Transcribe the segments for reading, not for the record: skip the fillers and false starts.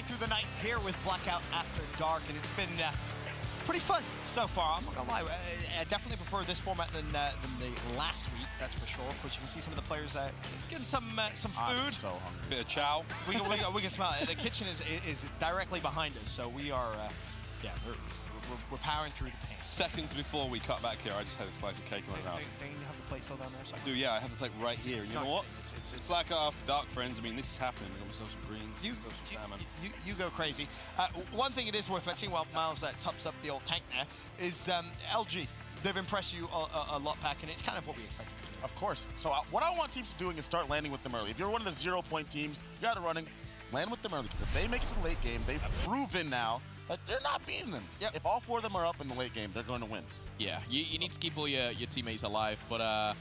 halfway through the night here with Blackout After Dark, and it's been pretty fun so far. I'm not gonna lie, I definitely prefer this format than the last week, that's for sure. Of course, you can see some of the players getting some food. I'm so hungry. Bit of chow. We can smell it. The kitchen is directly behind us, so we are, yeah, we're powering through the pain. Seconds before we cut back here, I just had a slice of cake in my mouth. Don't you have the plate still down there? I do, yeah, I have the plate right here. And you know what? It's like After Dark, friends. I mean, this is happening. We've got myself some greens, some salmon. You go crazy. One thing it is worth mentioning while Miles tops up the old tank there is LG. They've impressed you a lot, Pack, and it's kind of what we expected. Of course. So what I want teams to doing is start landing with them early. If you're one of the 0-point teams, you got to running, land with them early. Because if they make it to the late game, they've proven now that they're not beating them. Yep. If all 4 of them are up in the late game, they're going to win. Yeah, you need to keep all your teammates alive, but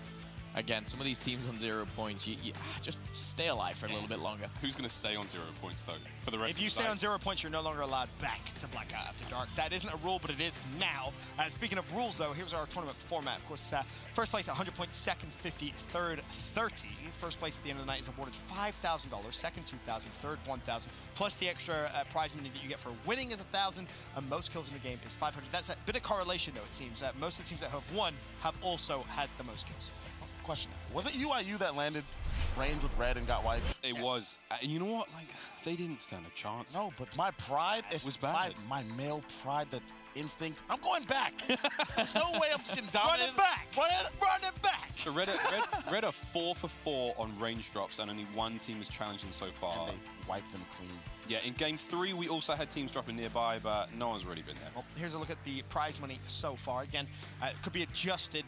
again, some of these teams on 0 points, you just stay alive for a little bit longer. Who's going to stay on 0 points, though, for the rest of the If you stay on 0 points, you're no longer allowed back to Blackout After Dark. That isn't a rule, but it is now. Speaking of rules, though, here's our tournament format. Of course, first place, 100 points, second, 50, third, 30. First place at the end of the night is awarded $5,000, second, $2,000, third, $1,000, plus the extra prize money that you get for winning is $1,000, and most kills in the game is 500. That's a bit of correlation, though, it seems. Most of the teams that have won have also had the most kills. Question. Was it UIU that landed range with red and got wiped? It was. You know what? Like, they didn't stand a chance. No, but my pride, it was bad. My male pride, that instinct, I'm going back. There's no way I'm just getting dominated. Run it back! Run it back! So Red are 4 for 4 on range drops, and only one team has challenged them so far. And they wiped them clean. Yeah, in game 3, we also had teams dropping nearby, but no one's really been there. Well, here's a look at the prize money so far. Again, it could be adjusted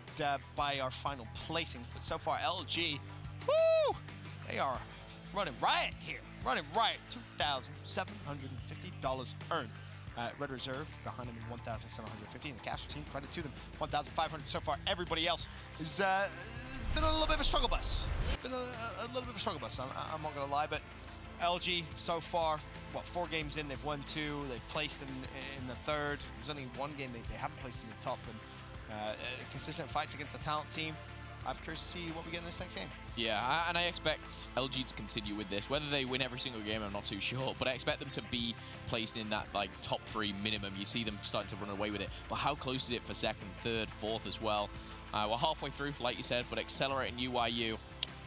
by our final placings, but so far, LG, woo! They are running riot here. Running riot. $2,750 earned. Red Reserve behind them is $1,750, and the Castro team, credit to them, $1,500 so far. Everybody else is been a little bit of a struggle bus. It's been a little bit of a struggle bus, I'm not going to lie, but LG so far, what, 4 games in, they've won 2, they've placed in the third. There's only 1 game they haven't placed in the top, and consistent fights against the talent team. I'm curious to see what we get in this next game. Yeah, and I expect LG to continue with this. Whether they win every single game, I'm not too sure, but I expect them to be placed in that like top 3 minimum. You see them starting to run away with it, but how close is it for second, third, fourth as well? We're halfway through, like you said, but accelerating UIU.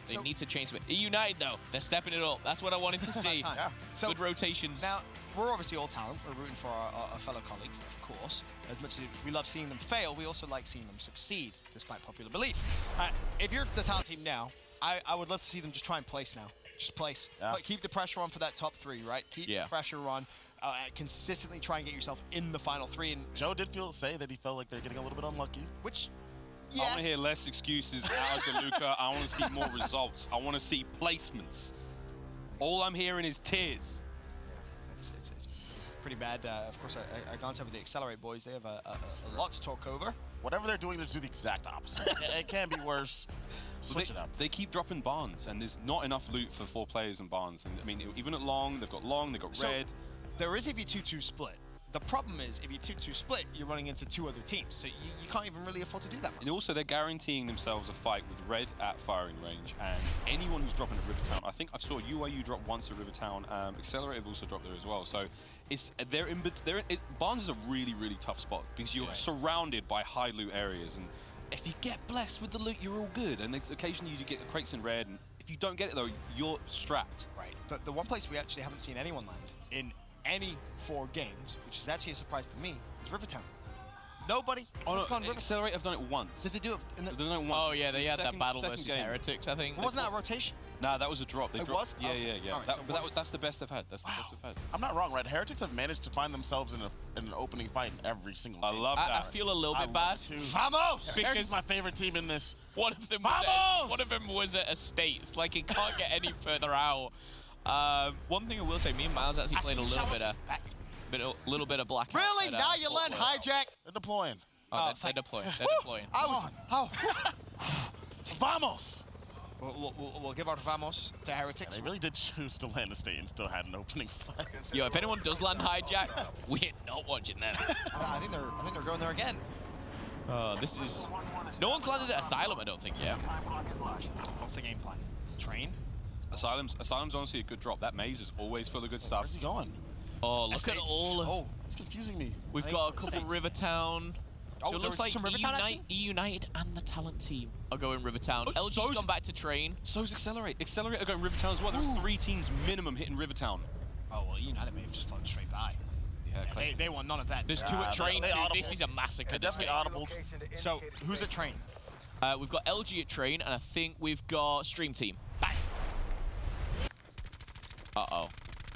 They need to change it. United, though, they're stepping it up. That's what I wanted to see. Yeah. So, good rotations. Now, we're obviously all talent. We're rooting for our fellow colleagues, of course. As much as we love seeing them fail, we also like seeing them succeed, despite popular belief. If you're the talent team now, I would love to see them just try and place now. Just place. Yeah. But keep the pressure on for that top 3, right? Keep the pressure on. Consistently try and get yourself in the final 3. And Joe did say that he felt like they're getting a little bit unlucky. Which... Yes. I want to hear less excuses out of DeLuca. I want to see more results. I want to see placements. All I'm hearing is tears. Yeah, it's pretty bad. Of course, I glance over the Accelerate boys. They have a lot to talk over. Whatever they're doing, they do the exact opposite. It can be worse. Switch it up. They keep dropping Barnes, and there's not enough loot for 4 players in Barnes. And I mean, even at long, they've got red. There is a V2-2 split. The problem is, if you 2-2 split, you're running into 2 other teams, so you can't even really afford to do that much. And also, they're guaranteeing themselves a fight with Red at firing range, and anyone who's dropping at Rivertown. I think I saw UIU drop once at Rivertown. Accelerate have also dropped there as well. So Barnes is a really, really tough spot because you're surrounded by high loot areas, and if you get blessed with the loot, you're all good. And occasionally you get the crates in red, and if you don't get it though, you're strapped. Right. The one place we actually haven't seen anyone land in any 4 games, which is actually a surprise to me, is Rivertown. Nobody has gone Rivertown. Accelerate have done it once. Did they do it? They've done it once. Oh yeah, they had that battle versus Heretics, I think. Wasn't that a rotation? Nah, that was a drop. They dropped. Was? Yeah, okay. yeah. Right, that's the best they've had. That's the best they've had. I'm not wrong, right? Heretics have managed to find themselves in an opening fight in every single game. I love that. I feel a little bit bad. Vamos! Heretics is my favorite team in this. One of them was at Estates. Like, it can't get any further out. One thing I will say, me and Miles actually played a little bit of Blackout. Really? Now you land hijack? They're deploying. Oh, they're deploying. They're deploying. Vamos! We'll give our Vamos to Heretics. They really did choose to land a state and still had an opening fight. Yo, if anyone does land hijacked, we're not watching them. I think they're going there again. This is... No one's landed at Asylum, I don't think, yet. What's the game plan? Train? Asylum's honestly a good drop. That maze is always full of good stuff. Where's he going? Oh, look at all of... Oh, it's confusing me. We've got a couple Rivertown. Oh, So it looks like E-United and the talent team are going Rivertown. Oh, LG's gone back to train. So's Accelerate. Accelerate are going Rivertown as well. There's 3 teams minimum hitting Rivertown. Oh, well, United may have just flown straight by. Yeah, they want none of that. There's 2 at train, too. This is a massacre. Definitely audible. So, who's at train? We've got LG at train, and I think we've got Stream Team. Bang! Uh-oh.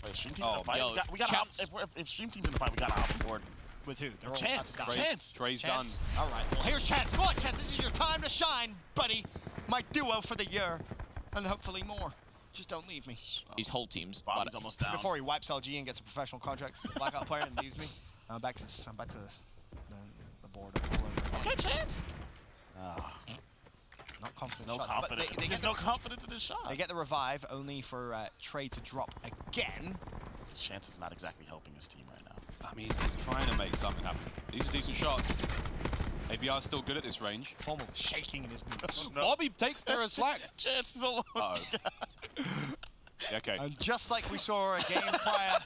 Wait, Stream Team's in a fight? Yo, We gotta hop, if Stream Team's in a fight, we gotta hop on board. With who? They're all Chance. done. Chance. Trey's done. All right. Well, here's Chance. Go on, Chance. This is your time to shine, buddy. My duo for the year. And hopefully more. Just don't leave me. His whole team's Bobby's almost down. Before he wipes LG and gets a professional contract as a Blackout player and leaves me. I'm back to the board. Okay, Chance. Not confident. No shots, confidence. There's no confidence in his shot. They get the revive only for Trey to drop again. Chance is not exactly helping his team right now. I mean, he's trying to make something happen. These are decent shots. ABR's still good at this range. Formal shaking in his boots. No. Bobby takes care of slack. Chance is alone. Okay. And just like we saw a game prior,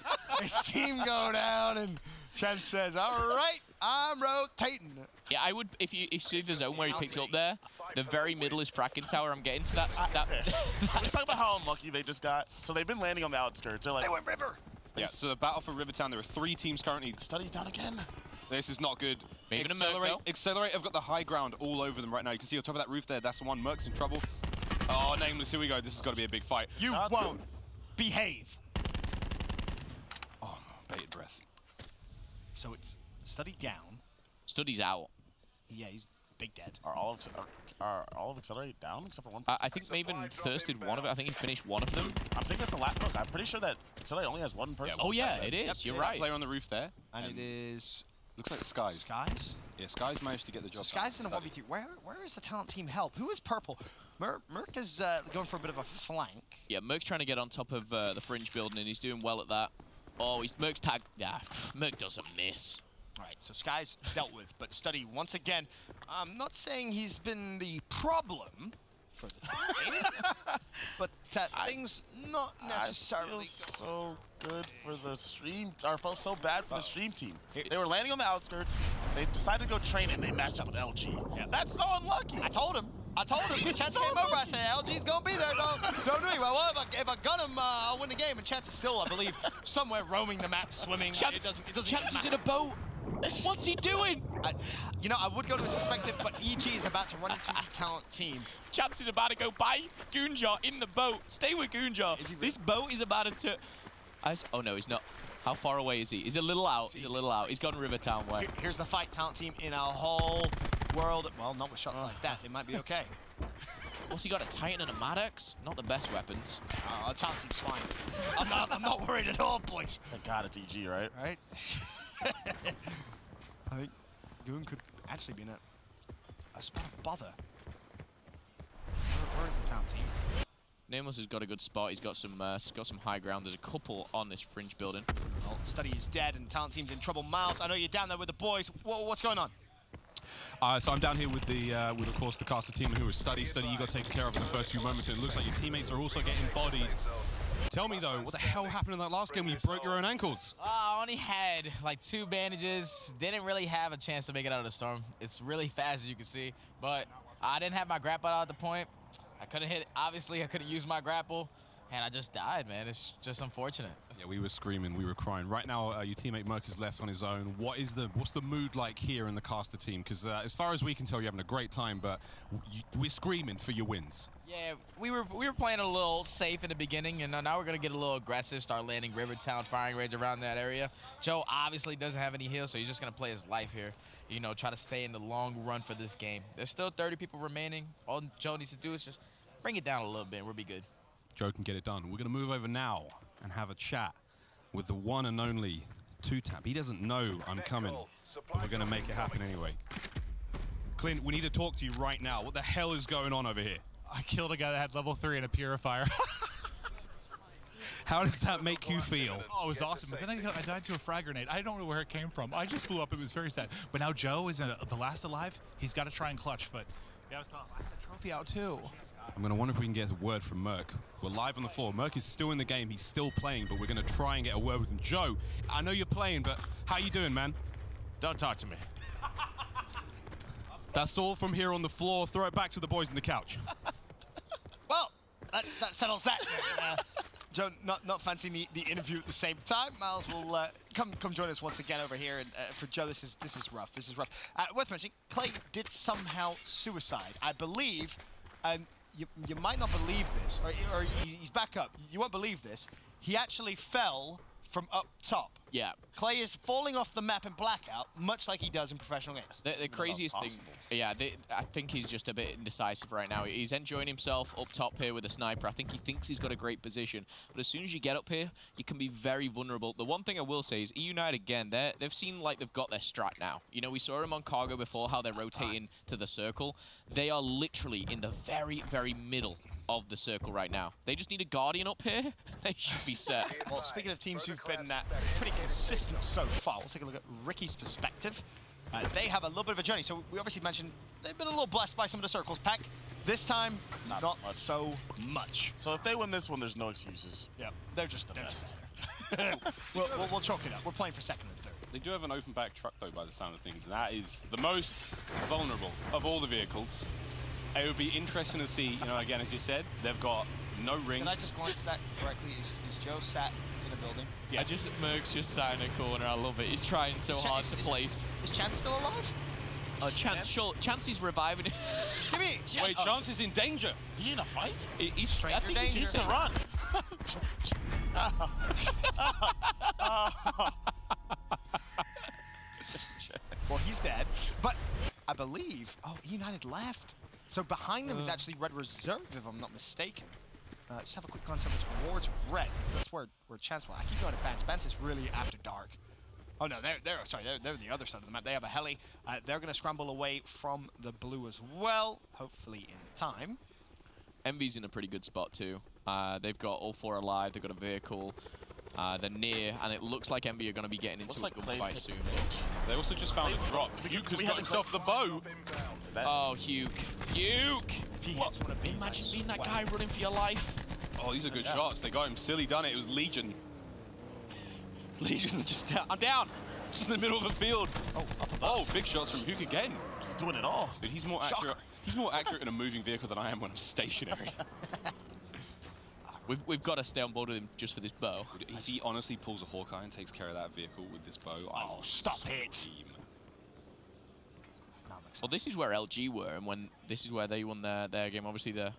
his team go down and Chance says, all right, I'm rotating. Yeah, I would, if you see the zone where he picked it up there, the very middle is Fracking Tower. I'm getting to that. Let's talk about how unlucky they just got. So they've been landing on the outskirts. They're like, They went river. Yeah, so the battle for Rivertown, there are 3 teams currently. Study's down again. This is not good. Maybe the Merc, Accelerate have got the high ground all over them right now. You can see on top of that roof there, that's the one. Merc's in trouble. Oh, Nameless, here we go. This has got to be a big fight. You won't behave. Oh, bated breath. So it's Study down. Study's out. Yeah, he's big dead. Are all of Accelerate down except for one? I think Maven thirsted one of it. I think he finished one of them. I think that's the last look. I'm pretty sure that Accelerate only has one person. Oh yeah, it is. You're right. Player on the roof there. And it is looks like Skies. Skies? Yeah, Skies managed to get the job. So Skies in a 1v3. Where is the talent team help? Who is purple? Merc is going for a bit of a flank. Yeah, Merc's trying to get on top of the fringe building, and he's doing well at that. Oh, Merc's tagged. Yeah, Merc doesn't miss. All right, so Skies dealt with, but Study once again. I'm not saying he's been the problem for the team, but things not necessarily. I feel so good for the stream, or felt so bad for the stream team. They were landing on the outskirts. They decided to go train and they matched up with LG. Yeah. That's so unlucky. I told him. Chance came over. I said, LG's gonna be there. Don't do it. Well, if I gun him, I'll win the game. And Chance is still, I believe, somewhere roaming the map, swimming. Chance, it doesn't Chance is in a boat. What's he doing? I would go to his perspective, but EG is about to run into the talent team. Chance is about to go by Goonjar in the boat. Stay with Goonjar. This boat is about to... Oh, no, he's not. How far away is he? He's a little out. He's a little out. He's gone Rivertown way. Here's the fight talent team in a whole world. Well, not with shots like that. It might be okay. What's he got, a Titan and a Maddox? Not the best weapons. Talent team's fine. I'm not worried at all, boys. Thank God it's EG, right? Right? I think Goon could actually be in a spot of bother. Where is the talent team? Nameless has got a good spot. He's got some high ground. There's a couple on this fringe building. Well, Study is dead and talent team's in trouble. Miles, I know you're down there with the boys. What's going on? So I'm down here with of course the caster team who is Study. Study, you got taken care of in the first few moments. It looks like your teammates are also getting bodied. Tell me though, what the hell happened in that last game when you broke your own ankles? I only had like 2 bandages. Didn't really have a chance to make it out of the storm. It's really fast, as you can see, but I didn't have my grapple out at the point. I couldn't hit it. Obviously, I couldn't use my grapple, and I just died, man. It's just unfortunate. Yeah, we were screaming, we were crying. Right now, your teammate Merc is left on his own. What's the mood like here in the caster team? Because as far as we can tell, you're having a great time, but we're screaming for your wins. Yeah, we were playing a little safe in the beginning, and now we're gonna get a little aggressive, start landing Rivertown firing range around that area. Joe obviously doesn't have any heals, so he's just gonna play his life here. You know, try to stay in the long run for this game. There's still 30 people remaining. All Joe needs to do is just bring it down a little bit, and we'll be good. Joe can get it done. We're gonna move over now and have a chat with the one and only 2Tap. He doesn't know I'm coming, but we're gonna make it happen anyway. Clint, we need to talk to you right now. What the hell is going on over here? I killed a guy that had level 3 and a purifier. How does that make you feel? Oh, it was awesome. But then I died to a frag grenade. I don't know where it came from. I just blew up. It was very sad. But now Joe is the last alive. He's got to try and clutch, but Yeah, I was talking about the trophy out too. I'm going to wonder if we can get a word from Merc. We're live on the floor. Merc is still in the game. He's still playing, but we're going to try and get a word with him. Joe, I know you're playing, but how you doing, man? Don't talk to me. That's all from here on the floor. Throw it back to the boys on the couch. Well, that settles that. Joe, not fancying the interview at the same time. Miles will come join us once again over here. And for Joe, this is rough. This is rough. Worth mentioning, Clay did somehow suicide, I believe. And you might not believe this, or he's back up. You won't believe this. He actually fell from up top. Yeah. Clay is falling off the map in Blackout, much like he does in professional games. The craziest thing, yeah, I think he's just a bit indecisive right now. He's enjoying himself up top here with a sniper. I think he thinks he's got a great position. But as soon as you get up here, you can be very vulnerable. The one thing I will say is E-United, again, they've seemed like they've got their strat now. You know, we saw them on Cargo before, how they're rotating to the circle. They are literally in the very, very middle of the circle right now. They just need a Guardian up here. They should be set. Well, speaking of teams who've been pretty consistent so far, we'll take a look at Ricky's perspective. They have a little bit of a journey. So we obviously mentioned they've been a little blessed by some of the circles. Pack, this time, not so much. So if they win this one, there's no excuses. Yeah, they're just there. we'll chalk it up. We're playing for second and third. They do have an open back truck, though, by the sound of things, and that is the most vulnerable of all the vehicles. It would be interesting to see, you know, again, as you said, they've got no ring. Can I just glance at that correctly? Is Joe sat in a building? Yeah. Merc's just sat in a corner. I love it. He's trying so hard to place. Is Chance still alive? Chance, sure. Chance is reviving. Give me. Wait, Chance is in danger. Is he in a fight? He's Stranger I think danger. He needs to run. Well, he's dead. But I believe, United left. So behind them is actually Red Reserve, if I'm not mistaken. Just have a quick glance over towards Red, because that's where Chance will. I keep going to Bance. Bance is really after dark. Oh no, they're the other side of the map. They have a heli. They're going to scramble away from the blue as well, hopefully in time. Envy's in a pretty good spot too. They've got all four alive. They've got a vehicle. They're near, and it looks like Envy are going to be getting into a gunfight soon. They also just found a drop. Huke has got himself the bow. Oh, Huke. Huke! If he hits one of these, Imagine being that guy running for your life. Oh, these are good shots. They got him. Silly done it. It was Legion. Legion just down. I'm down. Just in the middle of the field. Oh, big shots from Huke again. He's doing it all. But he's more accurate. He's more accurate in a moving vehicle than I am when I'm stationary. We've got to stay on board with him just for this bow. If he honestly pulls a Hawkeye and takes care of that vehicle with this bow, oh, stop it! Well, this is where LG were, and when this is where they won their game. Obviously, the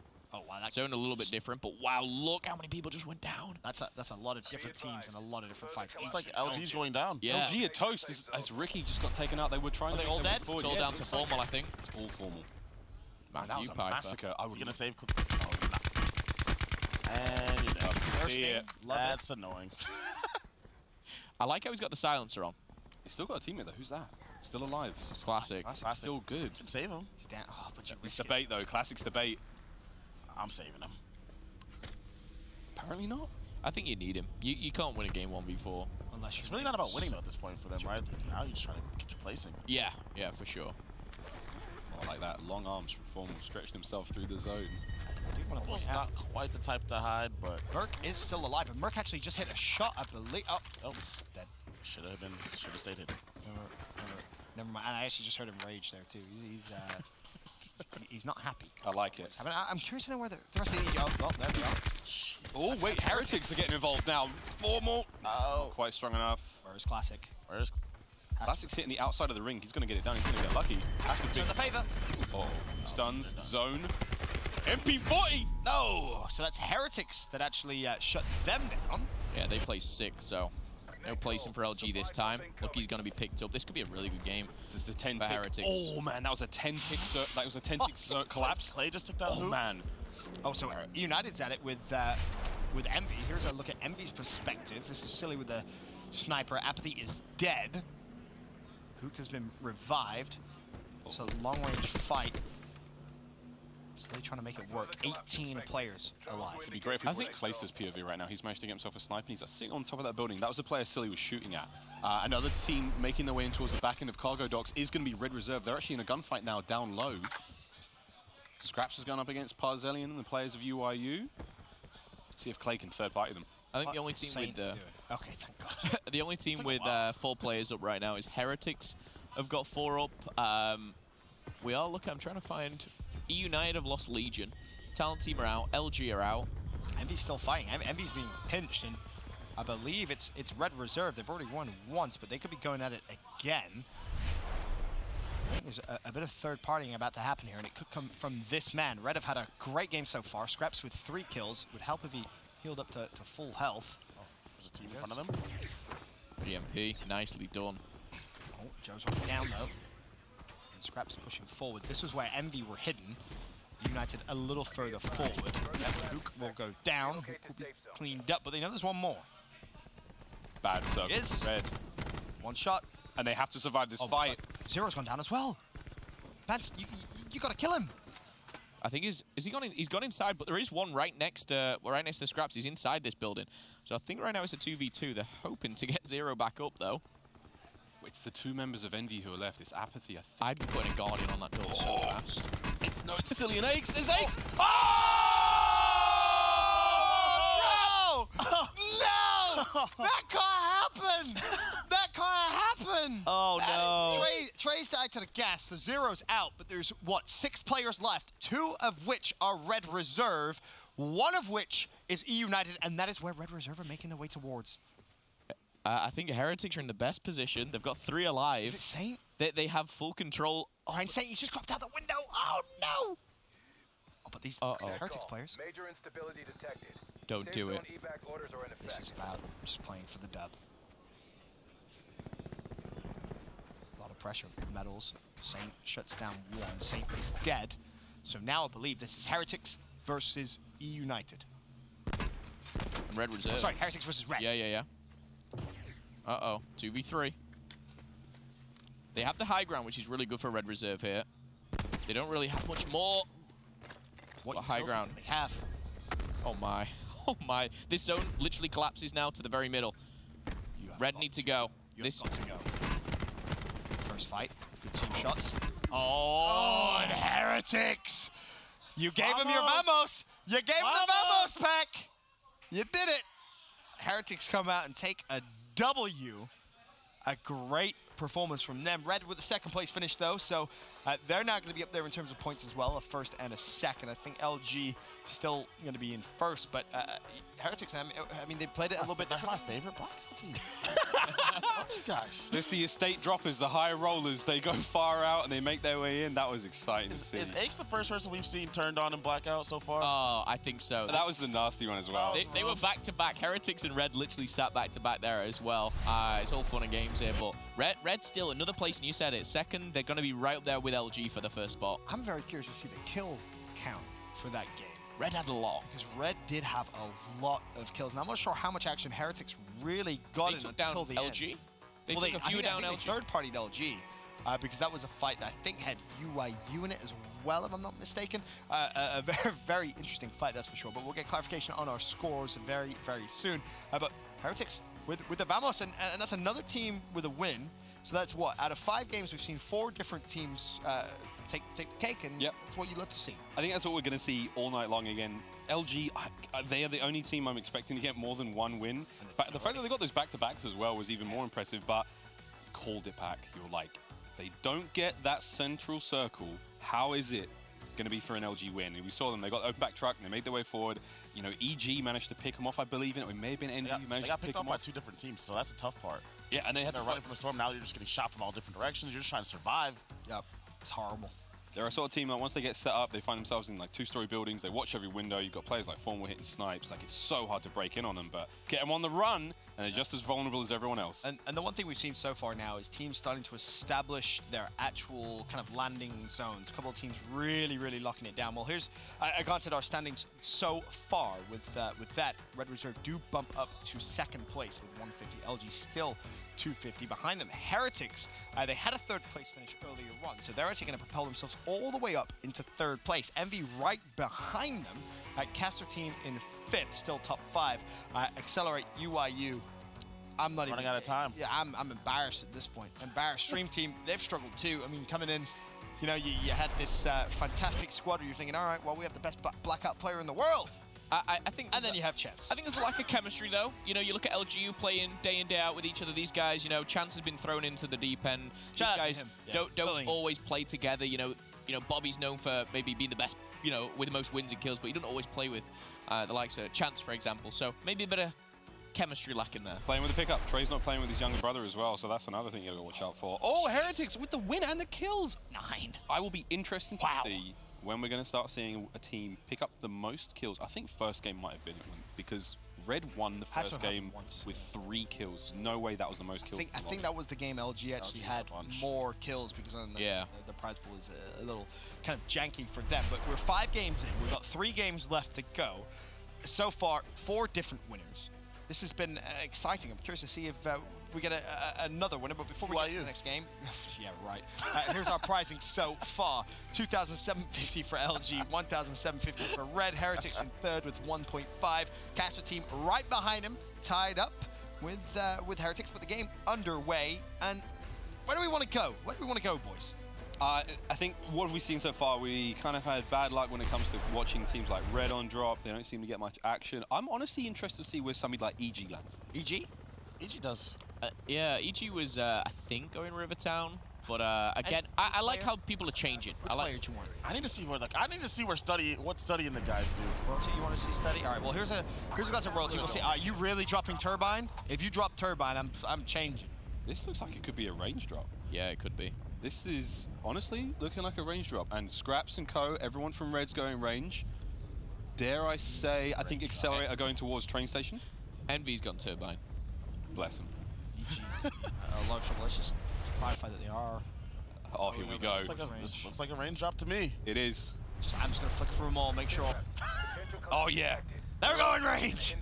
zone a little bit different, but wow, look how many people just went down. That's a lot of different teams and a lot of different fights. It's like LG's going down. Yeah. LG are toast as Ricky just got taken out. They were trying. Are they all dead? It's all down to formal, I think. It's all formal. Man, that was a massacre. I was gonna save. And you're dead. That's annoying. I like how he's got the silencer on. He's still got a teammate though. Who's that? Still alive. It's Classic. Classic's still good. Save him. He's down. Oh, but you It's the bait though. Classic's the bait. I'm saving him. Apparently not. I think you need him. You can't win a game 1v4. Unless It's really not about winning though at this point for them, right? Now you're just trying to get your placing. Yeah, for sure. Oh, like that. Long arms from Formal stretched himself through the zone. Not quite the type to hide, but Merc is still alive, and Merc actually just hit a shot, I believe. Oh, he's dead. should have stayed hidden. Never mind. And I actually just heard him rage there too. He's not happy. I like it. I'm curious to know where the rest of the oh, there they are. Oh wait, Heretics are getting involved now. Formal. Oh, Quite strong enough. Where's Classic? Where's Classic's hitting the outside of the ring. He's going to get it done. He's going to get lucky. That's a big. Turn the favor. Oh, stuns, zone. MP40! No! So that's Heretics that actually shut them down. Yeah, they placed 6, so no placing for LG this time. Look, he's going to be picked up. This could be a really good game. This is the 10 for tick. Heretics. Oh man, that was a 10 tick. That was a 10 tick collapse. Clay just took down Oh who? man. Oh, so United's at it with Envy. Here's a look at Envy's perspective. This is silly with the sniper. Apathy is dead. Hook has been revived. It's a long-range fight. So they're trying to make it work. 18 players alive. It'd be great if we watch Clayster's POV right now. He's managed to get himself a sniper. He's sitting on top of that building. That was the player Silly was shooting at. Another team making their way in towards the back end of Cargo Docks is going to be Red Reserve. They're actually in a gunfight now down low. Scraps has gone up against Parzelian and the players of UIU. See if Clay can third-party them. I think the only team with okay, thank God. the only team with 4 players up right now is Heretics. Have got 4 up. We are looking. I'm trying to find. E United have lost Legion. Talent team are out. LG are out. Envy's still fighting. Envy's being pinched, and I believe it's Red Reserve. They've already won once, but they could be going at it again. I think there's a bit of third partying about to happen here, and it could come from this man. Red have had a great game so far. Scraps with 3 kills. Would help if he healed up to full health. Oh, there's a team in front of them. EMP, nicely done. Oh, Joe's already down though. And Scraps pushing forward. This was where Envy were hidden. United a little further forward. Hook will go down. Hook will be cleaned up, but they know there's one more. Bad circle. Red. One shot. And they have to survive this fight. Zero's gone down as well. Vance, you gotta kill him. I think he's gone in, he's gone inside, but there is one right next to Scraps. He's inside this building. So I think right now it's a 2v2. They're hoping to get Zero back up though. It's the 2 members of Envy who are left. It's Apathy, I think. I'd be putting a Guardian on that door so fast. It's Sicilian Aches. It's Aches. Oh! No! That can't happen! That can't happen! Oh, no. Trey's died to the gas, so Zero's out, but there's, what, 6 players left, 2 of which are Red Reserve, 1 of which is E United, and that is where Red Reserve are making their way towards. I think Heretics are in the best position. They've got 3 alive. Is it Saint? They have full control. Oh, and Saint, he just dropped out the window. Oh, no! Oh, but these Heretics players. Major instability detected. Don't do it. Evac orders are in effect. This is about just playing for the dub. A lot of pressure. Metals. Saint shuts down 1. Saint is dead. So now I believe this is Heretics versus E United. And Red Reserve. Oh, sorry, Heretics versus Red. Yeah. Uh-oh. 2v3. They have the high ground, which is really good for Red Reserve here. They don't really have much more. What high ground? They have. Oh, my. Oh, my. This zone literally collapses now to the very middle. Red need to go. This got to go. First fight. Good team shots. Oh, and Heretics! You gave him your Vamos! You gave him the Vamos pack! You did it! Heretics come out and take a W. A great performance from them. Red with the 2nd place finish though, so they're now going to be up there in terms of points as well, a 1st and a 2nd. I think LG still going to be in 1st, but Heretics, I mean, they played it a little bit different. That's my favorite Blackout team. I love these guys. There's the estate droppers, the high rollers. They go far out and they make their way in. That was exciting to see. Is Aches the first person we've seen turned on in Blackout so far? Oh, I think so. That was the nasty one as well. They were back-to-back. Heretics and Red literally sat back-to-back there as well. It's all fun and games here, but Red still another place, and you said it, 2nd. They're going to be right up there with LG for the 1st spot. I'm very curious to see the kill count for that game. Red had a lot. Because Red did have a lot of kills, and I'm not sure how much action Heretics really got in until the LG? end. They took a few down LG. They third-partied LG, because that was a fight that I think had UIU in it as well, if I'm not mistaken. A very, very interesting fight, that's for sure. But we'll get clarification on our scores very, very soon. But Heretics with the Vamos, and that's another team with a win. So that's what? Out of 5 games, we've seen 4 different teams take the cake, and that's what you love to see. I think that's what we're going to see all night long again. LG, they are the only team I'm expecting to get more than 1 win. But the fact that they got those back-to-backs as well was even more impressive, but called it back. You're like, they don't get that central circle. How is it going to be for an LG win? And we saw them, they got the open back truck, and they made their way forward. You know, EG managed to pick them off, I believe, and it may have been NV who managed to pick them off. They got picked off by 2 different teams, so that's the tough part. Yeah, and they had to running from the storm. Now you're just getting shot from all different directions. You're just trying to survive. Yep, it's horrible. They're a sort of team that once they get set up, they find themselves in like 2-story buildings. They watch every window. You've got players like Formwell hitting snipes. Like, it's so hard to break in on them, but get them on the run, and they're just as vulnerable as everyone else. And the one thing we've seen so far now is teams starting to establish their actual kind of landing zones. A couple of teams really, really locking it down. Well, here's I glanced at our standings so far with that. Red Reserve do bump up to 2nd place with 150. LG still 250 behind them. Heretics, they had a 3rd place finish earlier on, so they're actually going to propel themselves all the way up into 3rd place. Envy right behind them. Caster team in 5th, still top 5. Accelerate UIU. I'm not running out of time. Yeah, I'm embarrassed at this point. Embarrassed. Stream team, they've struggled too. I mean, coming in you know, you had this fantastic squad where you're thinking, all right, well, we have the best Blackout player in the world. I think, and then you have Chance. I think there's a lack of chemistry, though. You know, you look at LGU playing day in, day out with each other. These guys, you know, Chance has been thrown into the deep end. These guys don't always play together. You know, Bobby's known for maybe being the best, you know, with the most wins and kills, but he doesn't always play with the likes of Chance, for example. So maybe a bit of chemistry lacking there. Playing with the pickup. Trey's not playing with his younger brother as well, so that's another thing you gotta watch out for. Oh, Heretics with the win and the kills. 9. I will be interested to see when we're going to start seeing a team pick up the most kills. I think first game might have been it, because Red won the first game with 3 kills. No way that was the most kills. I think that was the game LG actually had more kills, because the prize pool is a little kind of janky for them. But we're 5 games in. We've got 3 games left to go. So far, 4 different winners. This has been exciting. I'm curious to see if we get another winner. But before we get to the next game, yeah, right. Here's our pricing so far: 2,750 for LG, 1,750 for Red. Heretics in third with 1.5. Caster team right behind him, tied up with Heretics. But the game underway. And where do we want to go? Where do we want to go, boys? I think what have we seen so far? We kind of had bad luck when it comes to watching teams like Red on drop. They don't seem to get much action. I'm honestly interested to see where somebody like EG lands. EG? EG does. Yeah, EG was, I think, going Rivertown. But again, I like how people are changing. Which player do you want? I need to see where what Study and the guys do. Royalty, you want to see Study? All right. Well, here's a glance at Royalty. We'll see. Are you really dropping Turbine? If you drop Turbine, I'm changing. This looks like it could be a range drop. Yeah, it could be. This is honestly looking like a range drop. And Scraps and Co, everyone from Red's going range. Dare I say, I think Accelerate are going towards train station. Envy's gone Turbine. Bless him. A lot of trouble. Let's just clarify that they are. Oh, here we go. This looks like a range drop to me. It is. I'm just going to flick through them all, make sure. Oh, yeah. They're going range.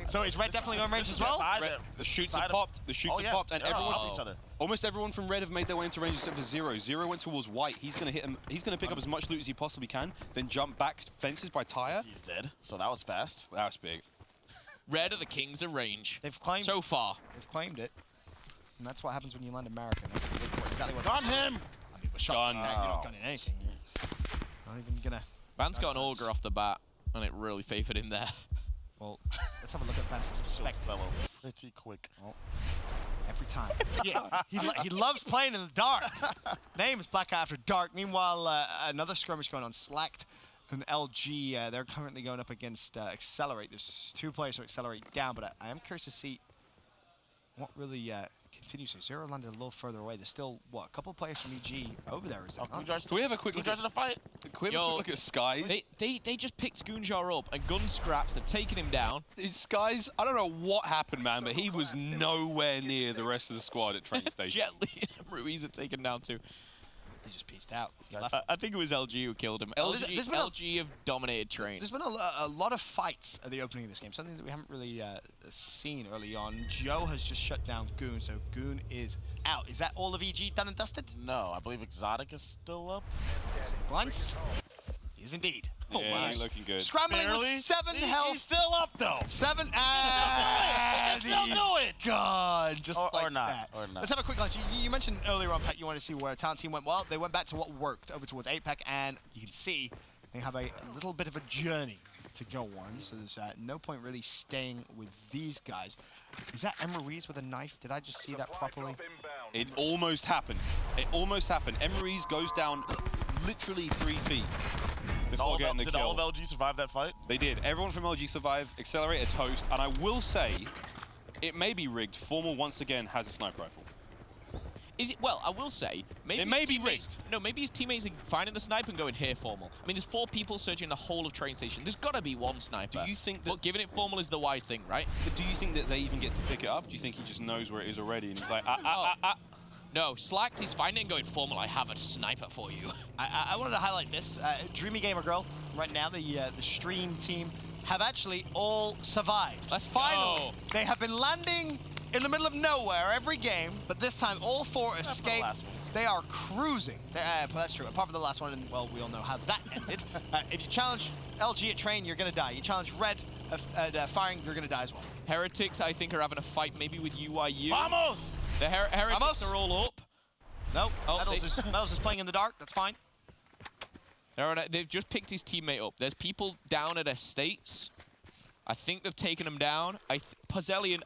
So is Red definitely going range as well? The shoots have popped. The shoots have popped, and everyone, almost everyone from Red have made their way into range except for Zero. Zero went towards White. He's going to hit him. He's going to pick up as much loot as he possibly can, then jump back fences by Tyre. He's dead. So that was fast. That was big. Red are the kings of range. They've claimed so far. They've claimed it, and that's what happens when you land American. That's exactly what. Gun him. I mean, we're shot from there. You're not gunning anything. Not even gonna. Van's got an auger off the bat, and it really favored him there. Well, let's have a look at Vance's perspective. Pretty quick. Oh. Every time. Yeah, he loves playing in the dark. Name is Blackout After Dark. Meanwhile, another skirmish going on. Slacked and LG. They're currently going up against Accelerate. There's 2 players who Accelerate down, but I am curious to see what really continues. So Zero landed a little further away. There's still, what, a couple of players from EG over there. Is Can we have a quick look at the fight? Can we have a quick look at Skies? They just picked Goonjar up and gun Scraps. They've taken him down. Skies, I don't know what happened, man, but he was nowhere near the rest of the squad at train station. Jet Li and Ruiz are taken down too. He just pieced out. I think it was LG who killed him. LG have dominated train. There's been a lot of fights at the opening of this game, something that we haven't really seen early on. Joe has just shut down Goon, so Goon is out. Is that all of EG done and dusted? No, I believe Exotic is still up. Glance? He is indeed. Yeah, wow. Looking good. Scrambling with 7 health. He's still up, though. 7 and he's still do it. God, just like or not, that. Or not. Let's have a quick glance. You mentioned earlier on, Pat, you wanted to see where Talent Team went. Well, they went back to what worked, over towards 8-pack, and you can see they have a little bit of a journey to go on, so there's no point really staying with these guys. Is that Ruiz with a knife? Did I just see that properly? It almost happened. It almost happened. Ruiz goes down literally 3 feet before getting the kill. Did all of LG survive that fight? They did. Everyone from LG survived. Accelerator toast. And I will say, it may be rigged. Formal once again has a sniper rifle. Is it? Well, I will say, maybe it may be rigged. No, maybe his teammates are finding the sniper and going, here, Formal. I mean, there's 4 people searching the whole of train station. There's got to be 1 sniper. Do you think that... But giving it Formal is the wise thing, right? But do you think that they even get to pick it up? Do you think he just knows where it is already and he's like, No, Slacked, he's finding it and going, Formal, I have a sniper for you. I wanted to highlight this. Dreamy Gamer Girl, right now, the stream team, have actually all survived. Finally, they have been landing in the middle of nowhere every game, but this time all 4 escaped. They are cruising. That's true. Apart from the last one, and well, we all know how that ended. If you challenge LG at train, you're going to die. You challenge Red at firing, you're going to die as well. Heretics, I think, are having a fight maybe with UIU. Vamos! The Heretics are all up. Nope. Oh, Metals is playing in the dark. That's fine. They've just picked his teammate up. There's people down at estates. I think they've taken him down. Pazelian,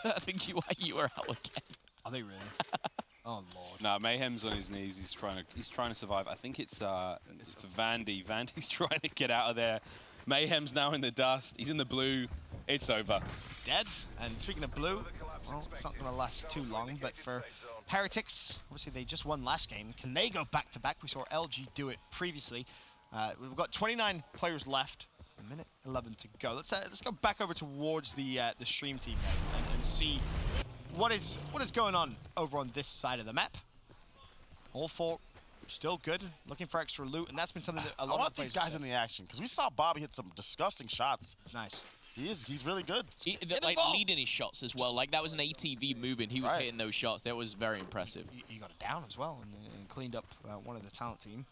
I think you are out again. Are they really? Oh lord. No, Mayhem's on his knees. He's trying to survive. I think it's Vandy. Vandy's trying to get out of there. Mayhem's now in the dust. He's in the blue. It's over. Dead. And speaking of blue, well, it's not going to last too long. But for Heretics, obviously they just won last game. Can they go back to back? We saw LG do it previously. We've got 29 players left. A minute 11 to go. Let's go back over towards the stream team and see what is going on over on this side of the map. All four still good, looking for extra loot, and that's been something that a lot I want of the these guys in the action because we saw Bobby hit some disgusting shots. It's nice. He's really good. Like leading his shots as well. Like that was an ATV move, and he was hitting those shots. That was very impressive. You got it down as well and cleaned up one of the talent team.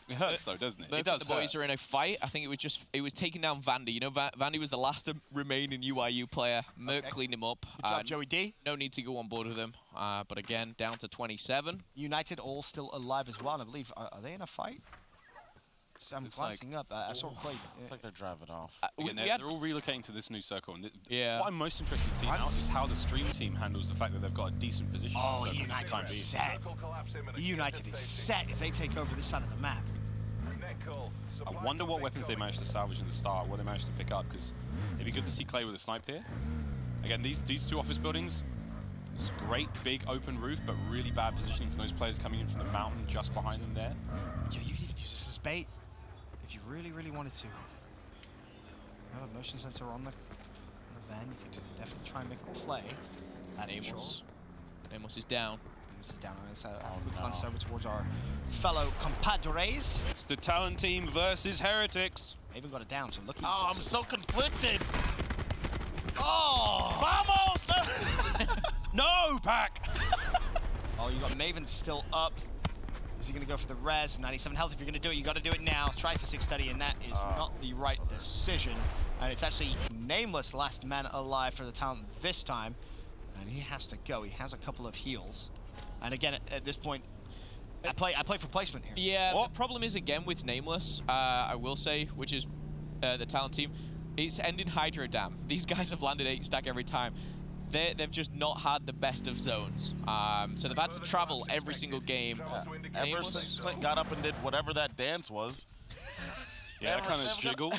It hurts though, doesn't it? It does. The boys are in a fight. I think it was taking down Vandy. You know, Vandy was the last remaining UIU player. Merc cleaned him up. Good job, Joey D. No need to go on board with him. But again, down to 27. United all still alive as well. And I believe, are they in a fight? So I'm glancing up. I saw Clay. It's like they're driving off. Again, they're all relocating to this new circle. And what I'm most interested to see now is how the stream team handles the fact that they've got a decent position. Oh, United is set. United is set if they take over this side of the map. I wonder what weapons they managed to salvage in the start, what they managed to pick up, because it'd be good to see Clay with a snipe here. Again, these two office buildings, it's a great big open roof, but really bad positioning from those players coming in from the mountain just behind them there. Yeah, you could even use this as bait if you really, really wanted to. You have a motion sensor on the van, you could definitely try and make a play. Nameless is down. This is down, so good glance over towards our fellow compadres. It's the talent team versus Heretics. They even got it down, so look. Oh, I'm so conflicted. Oh, vamos! No, Pack! Oh, you got Maven still up. Is he going to go for the res? 97 health. If you're going to do it, you got to do it now. Tries to 630, and that is not the right decision. And it's actually Nameless, last man alive for the talent this time. And he has to go. He has a couple of heals. And again, at this point, I play for placement here. Yeah, the problem is, again, with Nameless, I will say, which is the talent team, it's ending Hydro Dam. These guys have landed 8 stack every time. They've just not had the best of zones. So they've had to travel every single game. Ever since Clint got up and did whatever that dance was. Yeah, that kind of jiggle.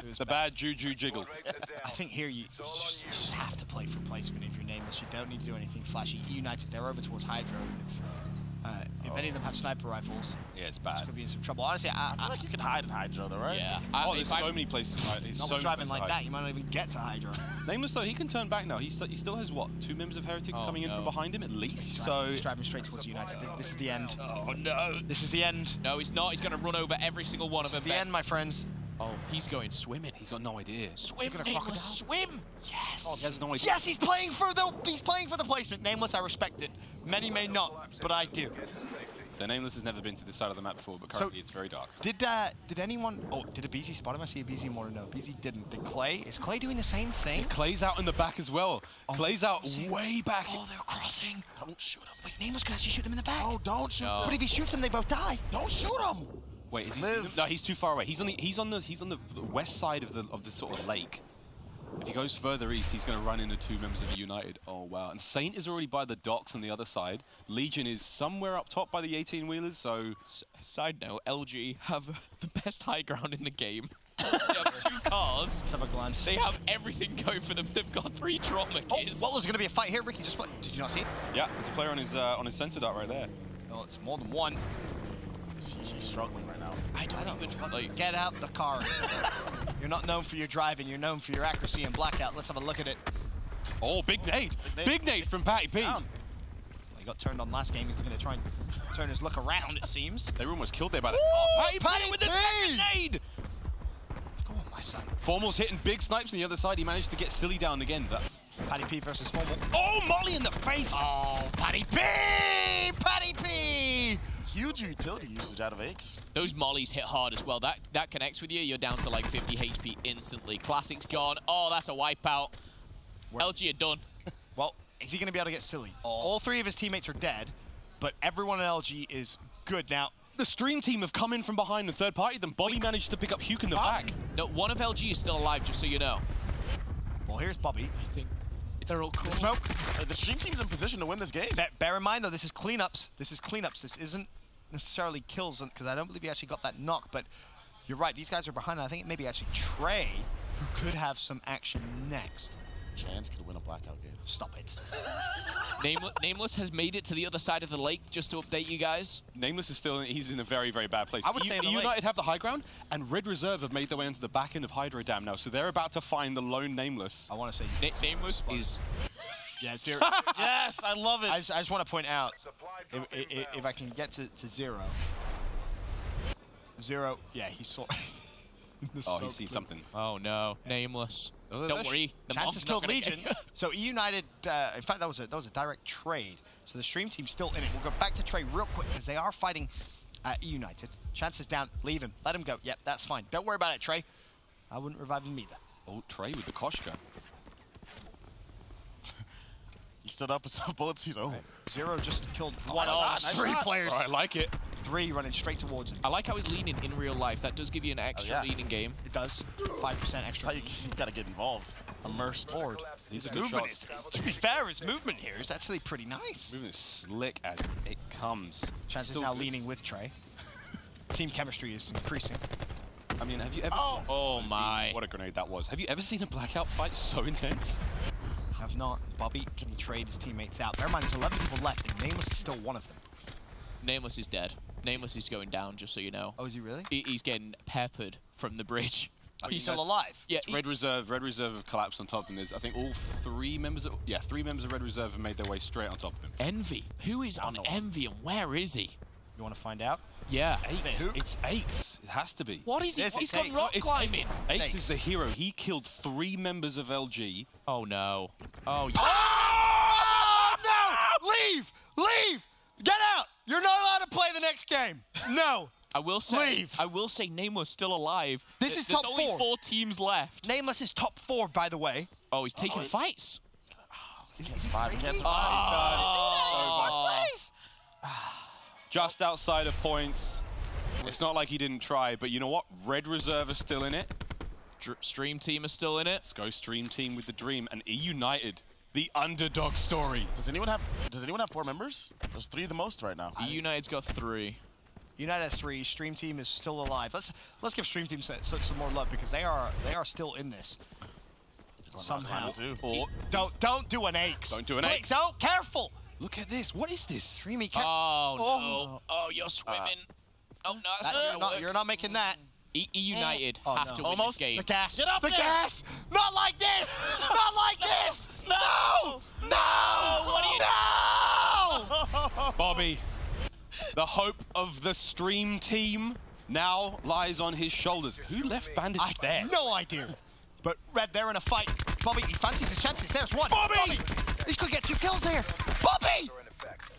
It's a bad juju jiggle. I think here you just have to play for placement if you're Nameless. You don't need to do anything flashy. United, they're over towards Hydro. If any of them have sniper rifles, yeah, it's bad. It's gonna be in some trouble. Honestly, I feel like you can hide in Hydro, though, right? Yeah. There's so many places. Not driving like that, you might not even get to Hydro. Nameless though, he can turn back now. He still has what, 2 members of Heretics coming in from behind him at least. He's driving straight towards United. This is the end. Oh no! This is the end. No, he's not. He's going to run over every single one of them. This is the end, my friends. Oh, he's going swimming. He's got no idea. Swim, Nameless, swim! Yes. Oh, he has no idea. Yes, he's playing for the placement. Nameless, I respect it. Many may not, but I do. So Nameless has never been to this side of the map before, but currently it's very dark. Did anyone? Oh, did a BZ spot him? I see a BZ more to know. BZ didn't. Did Clay? Is Clay doing the same thing? Yeah, Clay's out in the back as well. Clay's out way back. Oh, they're crossing. Don't shoot him. Wait, Nameless could actually shoot him in the back. Oh, don't shoot him. But if he shoots him, they both die. Don't shoot him. Wait, is he? No, he's too far away. He's on the west side of the sort of lake. If he goes further east, he's going to run into 2 members of United. Oh, wow. And Saint is already by the docks on the other side. Legion is somewhere up top by the 18-wheelers, so... Side note, LG have the best high ground in the game. They have 2 cars. Let's have a glance. They have everything going for them. They've got 3 trauma kills. Well, there's going to be a fight here. Ricky just did you not see it? Yeah, there's a player on his sensor dart right there. No, it's more than one. He's struggling right now. I don't even like. Get out the car. You're not known for your driving. You're known for your accuracy in Blackout. Let's have a look at it. Oh, big nade. Big nade from Patty P. He got turned on last game. He's going to try and turn his look around, it seems. They were almost killed there by the... Patty with the second nade! Come on, my son. Formal's hitting big snipes on the other side. He managed to get Silly down again. Patty P versus Formal. Oh, Molly in the face! Oh, Patty P! Patty P! Huge utility usage out of Aches. Those mollies hit hard as well. That connects with you. You're down to like 50 HP instantly. Classic's gone. Oh, that's a wipeout. LG are done. Well, Is he going to be able to get silly? All 3 of his teammates are dead, but everyone in LG is good. Now, The stream team have come in from behind and third party them. Bobby managed to pick up Hugh in the back. No, one of LG is still alive, just so you know. well, here's Bobby. I think they're all cool. The smoke. The stream team's in position to win this game. Bear in mind, though, this is cleanups. This is cleanups. This isn't necessarily kills, because I don't believe he actually got that knock, but you're right. These guys are behind. I think it may be actually Trey who could have some action next. Chance could win a Blackout game. Stop it. Nameless has made it to the other side of the lake, just to update you guys. Nameless is still, he's in a very, very bad place. I would say in the lake. United have the high ground, and Red Reserve have made their way into the back end of Hydro Dam now, so they're about to find the lone Nameless. I want to say Nameless is... Yeah, 0. Yes, I love it. I just want to point out, if I can get to 0. 0, yeah, he saw. Oh, he's seen something. Oh no, Nameless. Don't worry. The Chance mom's has not killed gonna Legion. get- So E United, in fact, that was a direct trade. So the stream team's still in it. We'll go back to Trey real quick because they are fighting E United. Chance is down. Leave him. Let him go. Yep, that's fine. Don't worry about it, Trey. I wouldn't revive him either. Oh, Trey with the Koshka. He stood up with some bullets. He's over. 0 just killed nice shot, nice 3 shot. players. All right, I like it. 3 running straight towards him. I like how he's leaning in real life. That does give you an extra yeah. lead in game. It does. 5% That's extra. how you got to get involved. Immersed. Forward. These are good Movement shots. is, to be fair, his movement here is actually pretty nice. Moving as slick as it comes. Chance is Still now good. leaning with Trey. Team chemistry is increasing. I mean, have you ever... Oh my. What a grenade that was. Have you ever seen a Blackout fight so intense? Have not. Bobby, can he trade his teammates out? Bear in mind, there's 11 people left, and Nameless is still one of them. Nameless is dead. Nameless is going down, just so you know. Oh, is he really? He's getting peppered from the bridge. Oh, he's still alive? Yeah, Red Reserve have collapsed on top of him. There's, I think, all 3 members of... Yeah, 3 members of Red Reserve have made their way straight on top of him. Envy. Who is on Envy and where is he? You want to find out? Yeah. Aches. Who? It's Aches. It has to be. What is he? Yes, He's it's gone Aches. rock It's climbing. Aches is the hero. He killed 3 members of LG. Oh no. Oh, yeah. Oh, no! Leave! Leave! Get out! You're not allowed to play the next game. No. I will say. Leave. I will say, Nameless still alive. This is There's top only 4. 4 teams left. Nameless is top 4, by the way. Oh, he's taking fights. Is he Five crazy? against Just outside of points. It's not like he didn't try, but you know what? Red Reserve is still in it. Stream team is still in it. Let's go Stream Team with the dream. And E United, the underdog story. Does anyone have 4 members? There's 3 the most right now. United's got 3. United has 3. Stream Team is still alive. Let's give Stream Team some more love because they are still in this. Somehow. Too. Or Don't do an Aches. Don't do an Please, Aches. Don't. Careful. look at this. What is this? Streamy. Oh no. Oh, you're swimming. Oh no, that's not gonna work. You're not making that. E United Oh, have no. to win Almost. this game. The gas. Get up the there. gas. Not like this. Not like this. No. No. What are you No. Bobby, the hope of the Stream Team now lies on his shoulders. Who left Bandage I there? have no idea. But Red, they're in a fight. Bobby, he fancies his chances. There's one. Bobby! He could get 2 kills there. Bobby! Are in effect.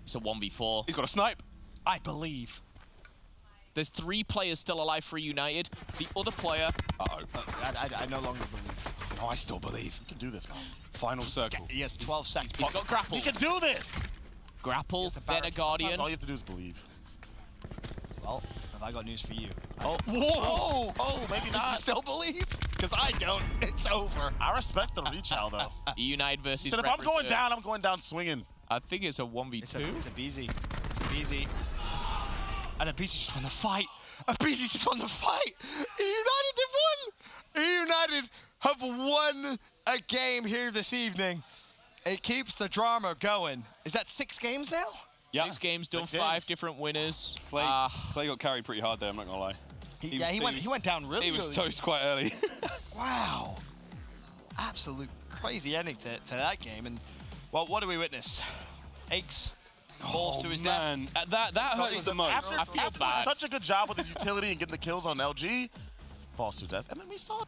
It's a 1v4. He's got a snipe. I believe. There's 3 players still alive for United. The other player. Uh-oh. I no longer believe. Oh, I still believe. You can do this, man. Final circle. He has 12 seconds. He's got grapple. You can do this. Grapple, then a Sometimes guardian. all you have to do is believe. Well, have I got news for you? Oh, Oh, maybe You not. still believe? Because I don't. It's over. I respect the reach out, though. United versus So if Red I'm going Reserve. down, I'm going down swinging. I think it's a 1v2. It's a BZ. It's a BZ. And a BZ just won the fight. A BZ just won the fight. United have won. United have won a game here this evening. It keeps the drama going. Is that 6 games now? yeah. 6 games, done 6 5 games. different winners. Clay got carried pretty hard there, I'm not going to lie. He went down really He was early. toast quite early. Wow. Absolute crazy ending to that game. And, well, what do we witness? Aches falls to his death. man. That hurts the most. After, I feel after bad. such a good job with his utility and getting the kills on LG, falls to death. And then we saw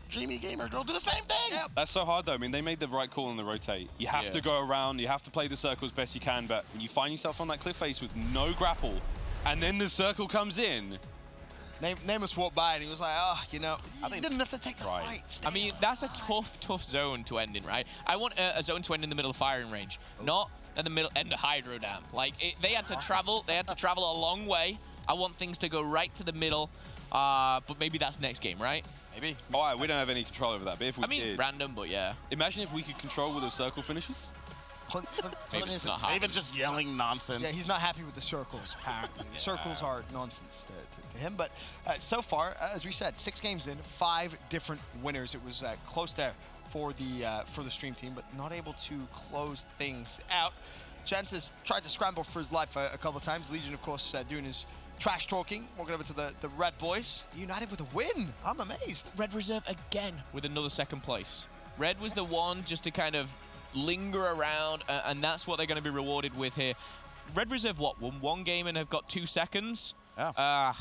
Dreamy Gamer Girl do the same thing. Yep. That's so hard, though. I mean, they made the right call on the rotate. You have to go around. You have to play the circle as best you can. But when you find yourself on that cliff face with no grapple, and then the circle comes in, Namus walked by and he was like, oh, you know, you didn't have to take the fight. I mean, that's a tough zone to end in, right? I want a zone to end in the middle of firing range, not at the middle end of Hydro Dam. Like, they had to travel. They had to travel a long way. I want things to go right to the middle, but maybe that's next game, right? Maybe. Oh, we don't have any control over that. But if we did, random, but yeah. Imagine if we could control where the circle finishes. Maybe it's not even just yelling nonsense. Yeah, he's not happy with the circles, apparently. The circles are nonsense to him. But so far, as we said, 6 games in, 5 different winners. It was close there for the stream team, but not able to close things out. Jens has tried to scramble for his life a couple of times. Legion, of course, doing his trash talking. Walking over to the Red boys. United with a win. I'm amazed. Red Reserve again with another second place. Red was the one just to kind of linger around, and that's what they're going to be rewarded with here. Red Reserve, what, won 1 game and have got 2 seconds? Yeah.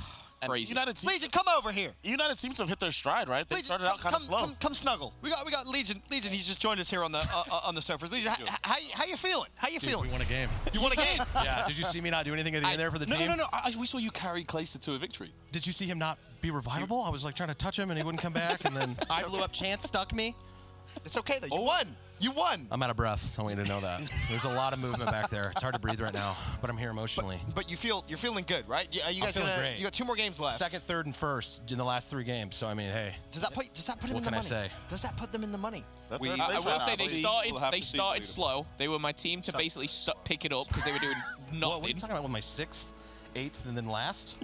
Crazy. Legion, come over here. United seems to have hit their stride, right? They Legion, started out kind of slow. Come snuggle. We got Legion. Legion, he's just joined us here on the surface. Legion, how you feeling? How you feeling? We won a game. You won a game? Yeah. Did you see me not do anything at the end there for the team? No. We saw you carry Clayster to a victory. Did you see him not be revivable? I was like trying to touch him and he wouldn't come back, and then I blew up. Chance stuck me. It's okay though. You won. You won. I'm out of breath. I want you to know that. There's a lot of movement back there. It's hard to breathe right now, but I'm here emotionally. But you're feeling good, right? You guys great. You got 2 more games left. Second, third, and first in the last 3 games. So I mean, hey. Does that put them in the money? What can I say? Does that put them in the money? I will say they started slow. They were my team to basically pick it up because they were doing nothing. What are you talking about? With my 6th, 8th, and then last?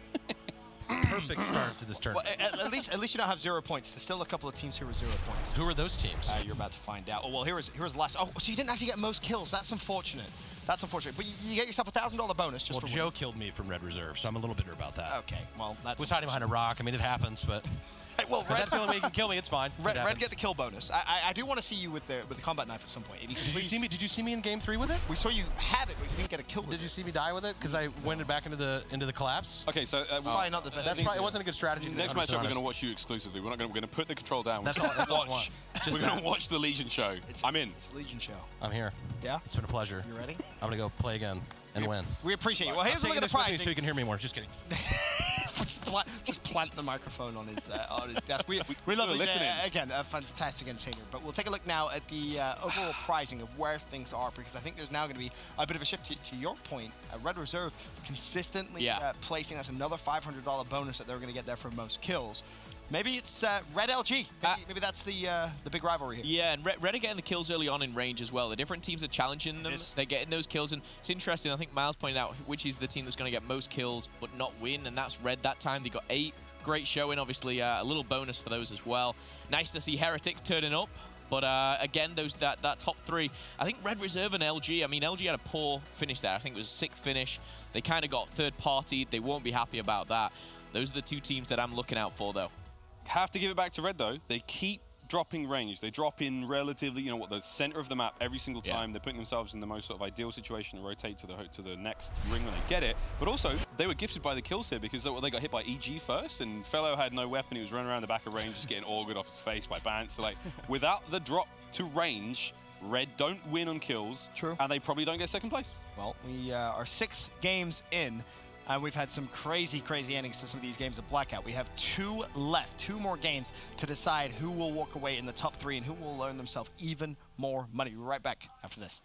Perfect start to this tournament. Well, at least you don't have 0 points. There's still a couple of teams here with 0 points. Who are those teams? You're about to find out. Oh, well, here's the last. Oh, so you didn't actually get most kills. That's unfortunate. That's unfortunate. But you get yourself a $1,000 bonus just for Joe killed me from Red Reserve, so I'm a little bitter about that. Okay, well, that's. Was hiding behind a rock. I mean, it happens, but. Hey, well, that's the only way you can kill me. It's fine. Red get the kill bonus. I do want to see you with the combat knife at some point. If you Did you see me in game 3 with it? We saw you have it, but you didn't get a kill with it. Did you see me die with it? Because I went back into the collapse. Okay, so it's probably not the best. That's probably, it wasn't a good strategy. Next matchup, we're going to watch you exclusively. We're going to put the control down. That's all I want. We're going to watch the Legion show. I'm in. It's the Legion show. I'm here. Yeah. It's been a pleasure. You ready? I'm going to go play again and win. We appreciate you. Well, here's a look at the prize. So you can hear me more. Just kidding. just plant the microphone on his desk. We love it. Listening. Again, a fantastic entertainer. But we'll take a look now at the overall pricing of where things are, because I think there's now going to be a bit of a shift to your point. Red Reserve consistently placing us another $500 bonus that they're going to get there for most kills. Maybe it's Red LG. Maybe that's the big rivalry here. Yeah, and Red are getting the kills early on in range as well. The different teams are challenging them. They're getting those kills, and it's interesting. I think Miles pointed out which is the team that's going to get most kills but not win, and that's Red that time. They got 8. Great showing, obviously. A little bonus for those as well. Nice to see Heretics turning up. But again, that top 3, I think Red Reserve and LG, I mean, LG had a poor finish there. I think it was 6th finish. They kind of got third-partied. They won't be happy about that. Those are the 2 teams that I'm looking out for, though. Have to give it back to Red, though. They keep dropping range. They drop in relatively, the center of the map every single time. They're putting themselves in the most sort of ideal situation to rotate to the next ring when they get it. But also, they were gifted by the kills here because they got hit by EG first, and Fellow had no weapon. He was running around the back of range, just getting augured off his face by Bance. So, like, without the drop to range, Red don't win on kills. True. And they probably don't get 2nd place. Well, we are 6 games in. And we've had some crazy endings to some of these games of Blackout. We have 2 left, 2 more games to decide who will walk away in the top 3 and who will earn themselves even more money. We'll be right back after this.